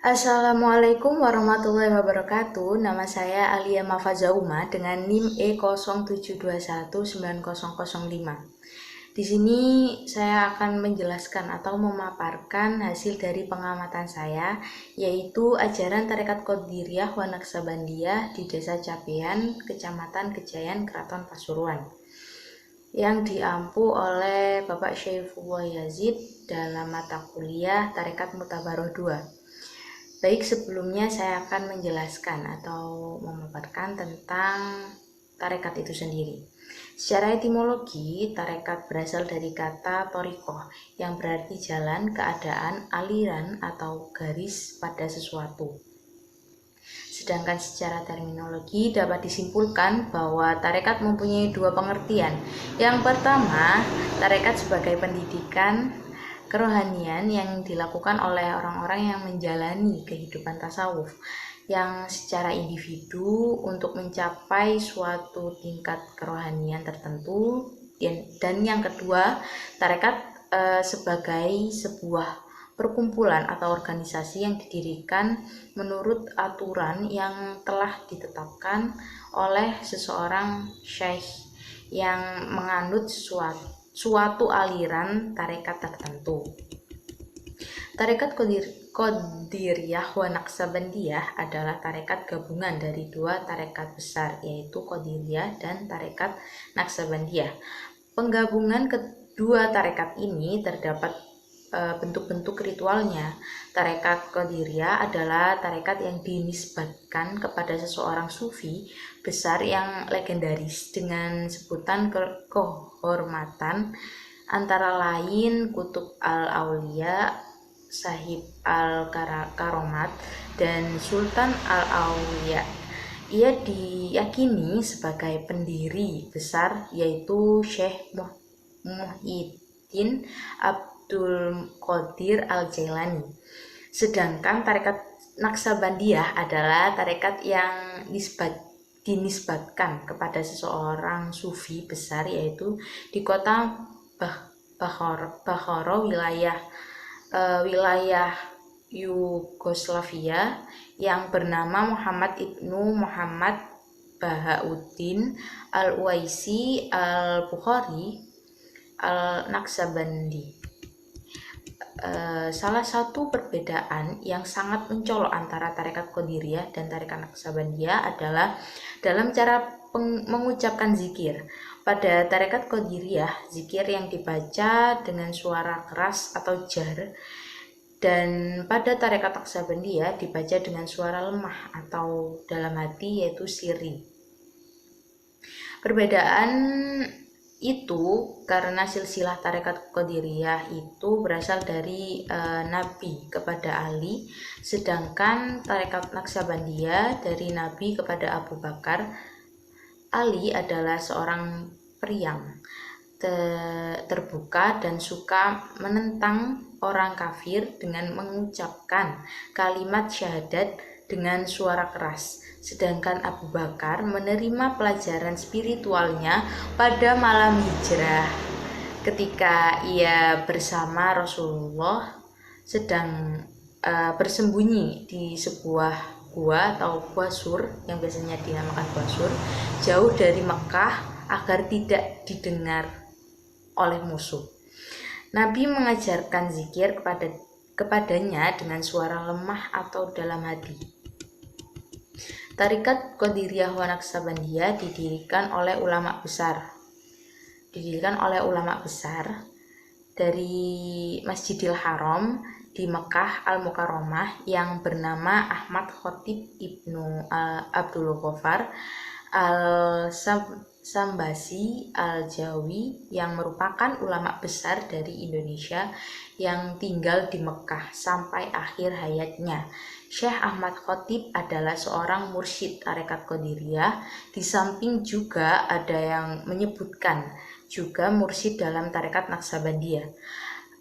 Assalamualaikum warahmatullahi wabarakatuh. Nama saya Alia Mafazauma dengan NIM E07219005. Di sini saya akan menjelaskan atau memaparkan hasil dari pengamatan saya, yaitu ajaran Tarekat Qadiriyah wa Naqsabandiyah di Desa Capean, Kecamatan Kejayan, Keraton Pasuruan, yang diampu oleh Bapak Syaifullah Yazid dalam mata kuliah Tarekat Mutabaroh 2. Baik, sebelumnya saya akan menjelaskan atau memaparkan tentang tarekat itu sendiri. Secara etimologi, tarekat berasal dari kata torikoh yang berarti jalan, keadaan, aliran, atau garis pada sesuatu. Sedangkan secara terminologi dapat disimpulkan bahwa tarekat mempunyai dua pengertian. Yang pertama, tarekat sebagai pendidikan kerohanian yang dilakukan oleh orang-orang yang menjalani kehidupan tasawuf yang secara individu untuk mencapai suatu tingkat kerohanian tertentu. Dan yang kedua, tarekat sebagai sebuah perkumpulan atau organisasi yang didirikan menurut aturan yang telah ditetapkan oleh seseorang syekh yang menganut suatu aliran tarekat tertentu. Tarekat Qadiriyah wa Naqsabandiyah adalah tarekat gabungan dari dua tarekat besar, yaitu Qadiriyah dan tarekat Naqsabandiyah. Penggabungan kedua tarekat ini terdapat bentuk-bentuk ritualnya. Tarekat Qadiriyah adalah tarekat yang dinisbatkan kepada seseorang sufi besar yang legendaris dengan sebutan kehormatan antara lain Kutub al-Aulia, Sahib al-Karomat, dan Sultan al-Aulia. Ia diyakini sebagai pendiri besar, yaitu Syekh Muhyiddin Abdul Qadir al-Jailani. Sedangkan tarekat Naqsabandiyah adalah tarekat yang dinisbatkan kepada seseorang sufi besar, yaitu di kota Bukhara, wilayah Yugoslavia, yang bernama Muhammad ibnu Muhammad Bahauddin al-Uwaisi al-Bukhari al-Naqsabandi. Salah satu perbedaan yang sangat mencolok antara tarekat Qadiriyah dan tarekat Naqsabandiyah adalah dalam cara mengucapkan zikir. Pada tarekat Qadiriyah, zikir yang dibaca dengan suara keras atau jar, dan pada tarekat Naqsabandiyah dibaca dengan suara lemah atau dalam hati, yaitu sirri. Perbedaan itu karena silsilah tarekat Qadiriyah itu berasal dari Nabi kepada Ali, sedangkan tarekat Naqsabandiyah dari Nabi kepada Abu Bakar. Ali adalah seorang periang terbuka dan suka menentang orang kafir dengan mengucapkan kalimat syahadat dengan suara keras. Sedangkan Abu Bakar menerima pelajaran spiritualnya pada malam hijrah ketika ia bersama Rasulullah sedang bersembunyi di sebuah gua atau gua sur yang biasanya dinamakan gua sur, jauh dari Mekah agar tidak didengar oleh musuh. Nabi mengajarkan zikir kepadanya dengan suara lemah atau dalam hati. Tarekat Qadiriyah wa Naqsabandiyah didirikan oleh ulama besar dari Masjidil Haram di Mekah Al-Mukarramah yang bernama Ahmad Khotib Ibnu Abdul Ghaffar Al-Sambasi Al-Jawi, yang merupakan ulama besar dari Indonesia yang tinggal di Mekah sampai akhir hayatnya. Syekh Ahmad Khotib adalah seorang mursyid tarekat Qadiriyah. Di samping juga ada yang menyebutkan juga mursyid dalam tarekat Naqsabandiyah.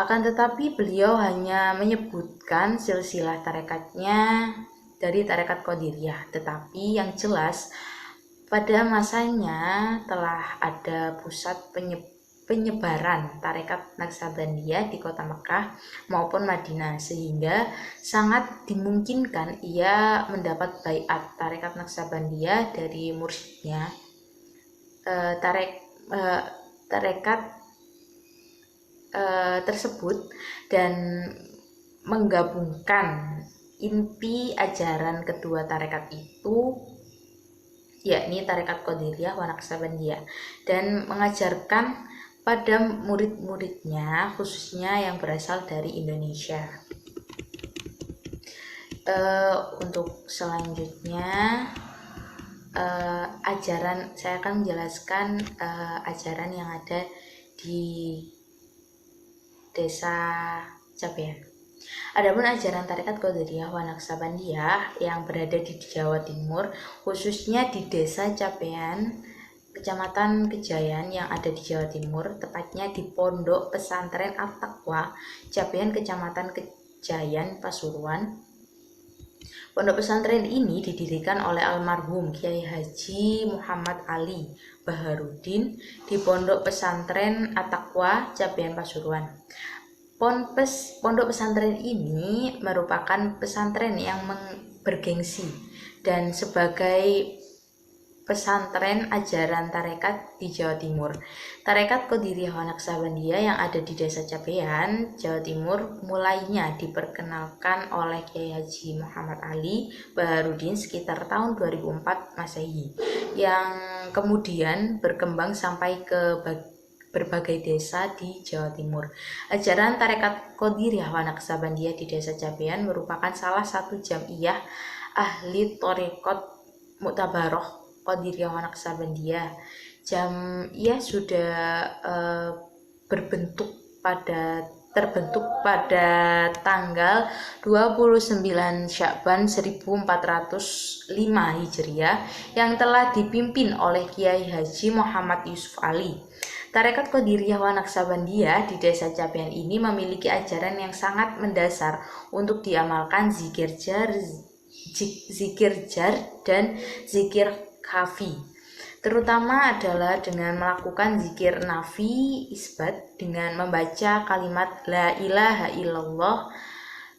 Akan tetapi beliau hanya menyebutkan silsilah tarekatnya dari tarekat Qadiriyah. Tetapi yang jelas pada masanya telah ada pusat penyebaran tarekat Naksabandiyah di kota Mekah maupun Madinah, sehingga sangat dimungkinkan ia mendapat baiat tarekat Naksabandiyah dari mursyidnya. Tarekat tersebut dan menggabungkan inti ajaran kedua tarekat itu, yakni tarekat Qadiriyah wa Naksabandiyah, dan mengajarkan pada murid-muridnya khususnya yang berasal dari Indonesia. Untuk selanjutnya saya akan menjelaskan ajaran yang ada di Desa Cabean. Adapun ajaran tarekat Qadiriyah wa Naksabandiyah yang berada di Jawa Timur, khususnya di Desa Cabean, Kecamatan Kejayan yang ada di Jawa Timur, tepatnya di Pondok Pesantren At-Taqwa, Cabean, Kecamatan Kejayan, Pasuruan. Pondok pesantren ini didirikan oleh almarhum Kiai Haji Muhammad Ali Baharudin di Pondok Pesantren At-Taqwa, Cabean, Pasuruan. Pondok pesantren ini merupakan pesantren yang bergengsi dan sebagai pesantren ajaran tarekat di Jawa Timur. Tarekat Qadiriyah wa Naksabandiyah yang ada di Desa Cabean, Jawa Timur, mulainya diperkenalkan oleh Kiai Haji Muhammad Ali Baharudin sekitar tahun 2004 Masehi, yang kemudian berkembang sampai ke berbagai desa di Jawa Timur. Ajaran tarekat Qadiriyah wa Naksabandiyah di Desa Cabean merupakan salah satu jamiah ahli thariqat Mu'tabaroh Qadiriyah wa Naksabandiyah. Jamiah sudah terbentuk pada tanggal 29 Sya'ban 1405 Hijriah yang telah dipimpin oleh Kiai Haji Muhammad Yusuf Ali. Tarekat Qadiriyah wa Naksabandiyah di Desa Cabean ini memiliki ajaran yang sangat mendasar untuk diamalkan zikir jar, dan zikir khafi, terutama adalah dengan melakukan zikir nafi isbat dengan membaca kalimat la ilaha illallah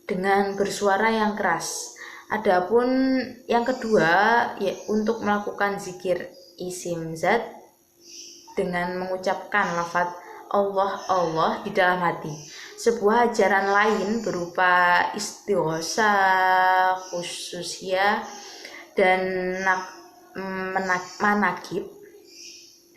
dengan bersuara yang keras. Adapun yang kedua, untuk melakukan zikir isim zat dengan mengucapkan lafaz Allah Allah di dalam hati. Sebuah ajaran lain berupa istighosah, khususiyah, dan manakib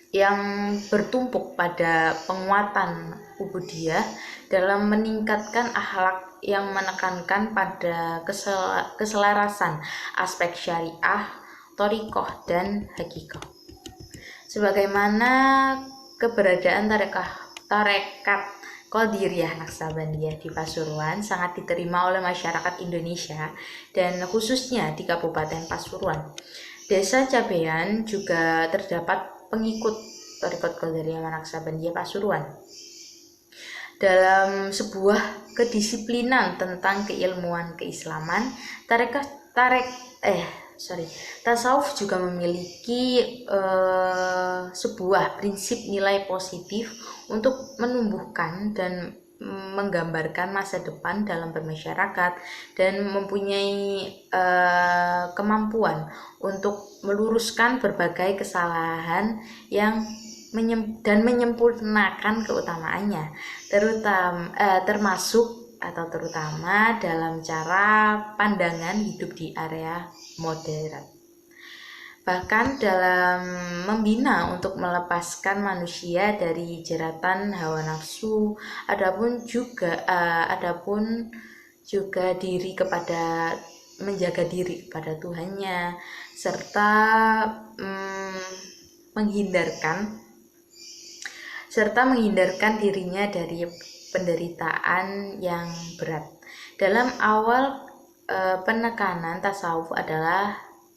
yang bertumpuk pada penguatan ubudiyah dalam meningkatkan akhlak yang menekankan pada keselarasan aspek syariah, thariqah, dan hakikah. Sebagaimana keberadaan tarekat Qadiriyah Naksabandiyah di Pasuruan sangat diterima oleh masyarakat Indonesia dan khususnya di Kabupaten Pasuruan. Desa Cabean juga terdapat pengikut tarekat Qadiriyah Naksabandiyah Pasuruan. Dalam sebuah kedisiplinan tentang keilmuan keislaman, tasawuf juga memiliki sebuah prinsip nilai positif untuk menumbuhkan dan menggambarkan masa depan dalam bermasyarakat dan mempunyai kemampuan untuk meluruskan berbagai kesalahan dan menyempurnakan keutamaannya, terutama dalam cara pandangan hidup di area moderat. Bahkan dalam membina untuk melepaskan manusia dari jeratan hawa nafsu, adapun juga menjaga diri kepada Tuhannya, serta menghindarkan dirinya dari penderitaan yang berat. Dalam awal penekanan tasawuf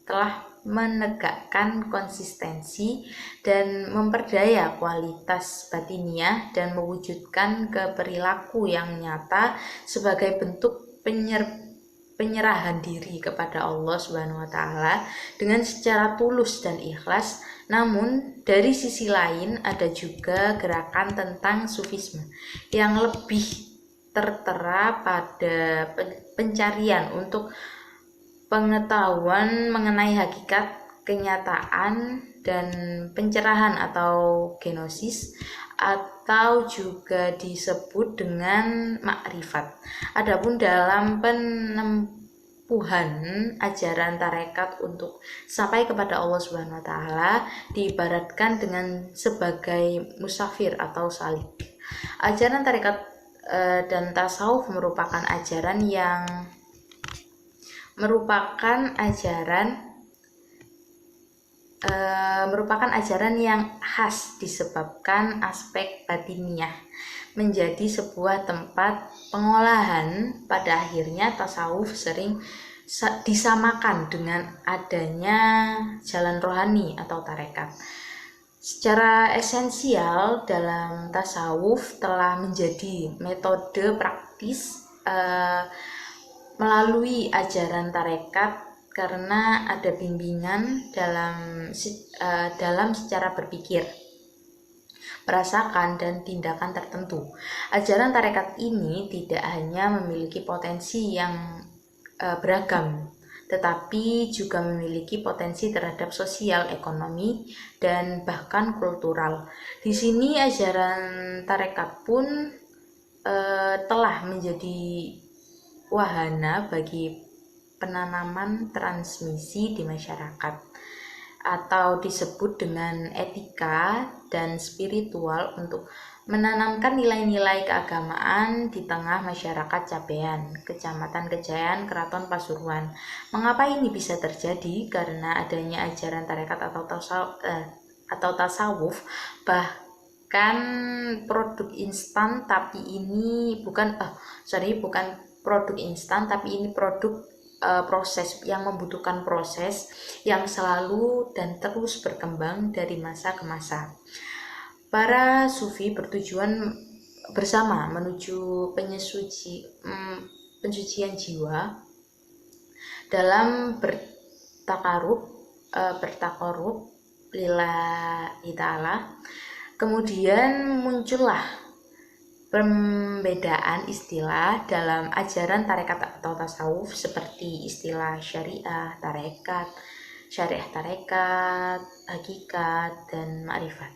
telah menegakkan konsistensi dan memperdaya kualitas batiniah dan mewujudkan perilaku yang nyata sebagai bentuk penyerahan diri kepada Allah Subhanahu wa taala dengan secara tulus dan ikhlas Namun dari sisi lain ada juga gerakan tentang sufisme yang lebih tertera pada pencarian untuk pengetahuan mengenai hakikat, kenyataan, dan pencerahan atau gnosis, atau juga disebut dengan makrifat. Adapun dalam penempuhan ajaran tarekat untuk sampai kepada Allah Subhanahu wa taala diibaratkan dengan sebagai musafir atau salik. Ajaran tarekat dan tasawuf merupakan ajaran yang khas disebabkan aspek batiniah menjadi sebuah tempat pengolahan. Pada akhirnya tasawuf sering disamakan dengan adanya jalan rohani atau tarekat. Secara esensial dalam tasawuf telah menjadi metode praktis melalui ajaran tarekat karena ada bimbingan dalam secara berpikir, merasakan, dan tindakan tertentu. Ajaran tarekat ini tidak hanya memiliki potensi yang beragam, tetapi juga memiliki potensi terhadap sosial, ekonomi, dan bahkan kultural. Di sini ajaran tarekat pun telah menjadi wahana bagi penanaman transmisi di masyarakat, atau disebut dengan etika dan spiritual untuk menanamkan nilai-nilai keagamaan di tengah masyarakat Cabean, Kecamatan Kejayaan, Keraton Pasuruan. Mengapa ini bisa terjadi? Karena adanya ajaran tarekat atau tasawuf, bahkan produk instan, tapi ini bukan produk instan, tapi ini produk proses yang membutuhkan proses yang selalu dan terus berkembang dari masa ke masa. Para sufi bertujuan bersama menuju pensucian jiwa dalam bertakarub lillahi ta'ala. Kemudian muncullah pembedaan istilah dalam ajaran tarekat atau tasawuf seperti istilah syariah tarekat, hakikat, dan ma'rifat.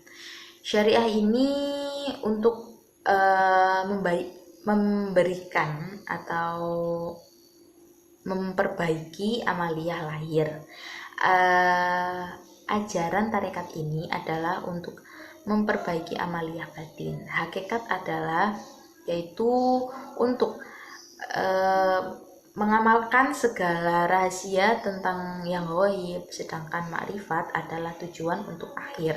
Syariah ini untuk memberikan atau memperbaiki amaliyah lahir. Ajaran tarekat ini adalah untuk memperbaiki amaliyah batin. Hakikat adalah yaitu untuk mengamalkan segala rahasia tentang yang ghaib, sedangkan makrifat adalah tujuan untuk akhir,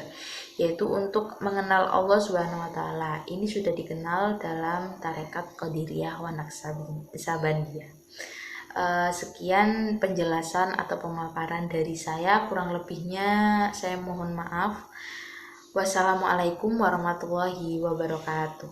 yaitu untuk mengenal Allah Subhanahu wa taala. Ini sudah dikenal dalam tarekat Qadiriyah wa Naqsabandiyah. Sekian penjelasan atau pemaparan dari saya, kurang lebihnya saya mohon maaf. Wassalamualaikum warahmatullahi wabarakatuh.